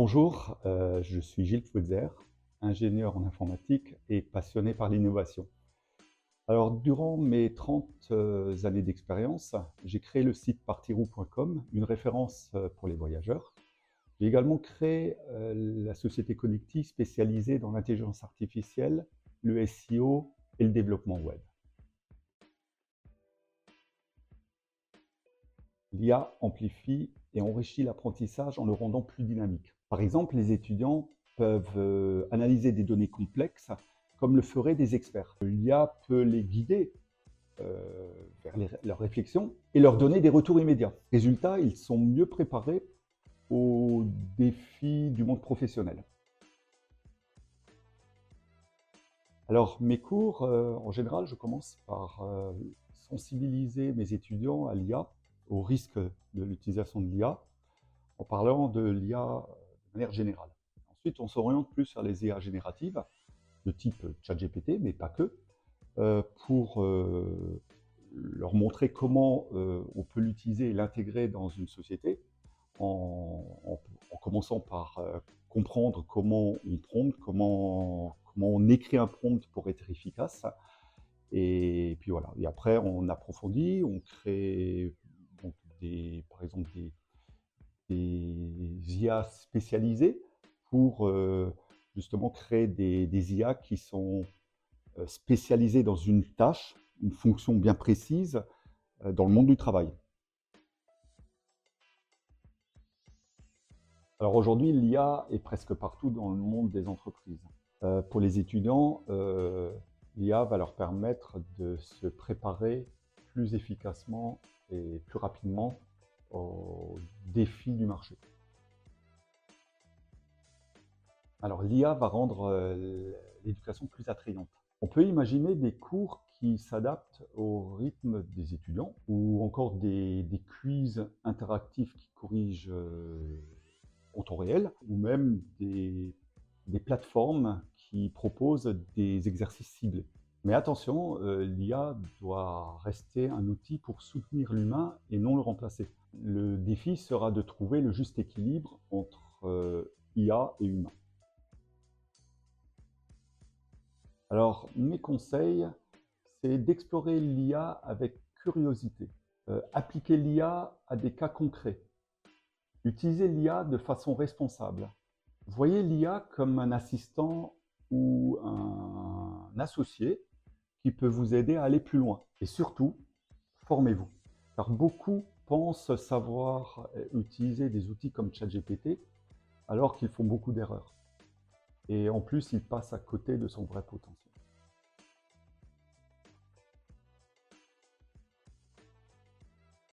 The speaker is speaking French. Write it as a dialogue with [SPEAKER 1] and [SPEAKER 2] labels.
[SPEAKER 1] Bonjour, je suis Gilles Pfweitzer, ingénieur en informatique et passionné par l'innovation. Alors, durant mes 30 années d'expérience, j'ai créé le site partirou.com, une référence pour les voyageurs. J'ai également créé la société Connecti spécialisée dans l'intelligence artificielle, le SEO et le développement web. L'IA amplifie et enrichit l'apprentissage en le rendant plus dynamique. Par exemple, les étudiants peuvent analyser des données complexes comme le feraient des experts. L'IA peut les guider vers leurs réflexions et leur donner des retours immédiats. Résultat, ils sont mieux préparés aux défis du monde professionnel. Alors, mes cours, en général, je commence par sensibiliser mes étudiants à l'IA, au risque de l'utilisation de l'IA, en parlant de l'IA de manière générale. Ensuite, on s'oriente plus vers les IA génératives, de type ChatGPT, mais pas que, pour leur montrer comment on peut l'utiliser et l'intégrer dans une société, en commençant par comprendre comment on prompt, comment on écrit un prompt pour être efficace. Et puis voilà. Et après, on approfondit, on crée donc par exemple des IA spécialisées pour justement créer des IA qui sont spécialisées dans une tâche, une fonction bien précise dans le monde du travail. Alors aujourd'hui, l'IA est presque partout dans le monde des entreprises. Pour les étudiants, l'IA va leur permettre de se préparer plus efficacement et plus rapidement aux défis du marché. Alors l'IA va rendre l'éducation plus attrayante. On peut imaginer des cours qui s'adaptent au rythme des étudiants ou encore des quiz interactifs qui corrigent en temps réel ou même des plateformes qui proposent des exercices ciblés. Mais attention, l'IA doit rester un outil pour soutenir l'humain et non le remplacer. Le défi sera de trouver le juste équilibre entre IA et humain. Alors, mes conseils, c'est d'explorer l'IA avec curiosité, appliquer l'IA à des cas concrets, utiliser l'IA de façon responsable. Voyez l'IA comme un assistant ou un associé qui peut vous aider à aller plus loin. Et surtout, formez-vous. Car beaucoup pensent savoir utiliser des outils comme ChatGPT alors qu'ils font beaucoup d'erreurs. Et en plus, ils passent à côté de son vrai potentiel.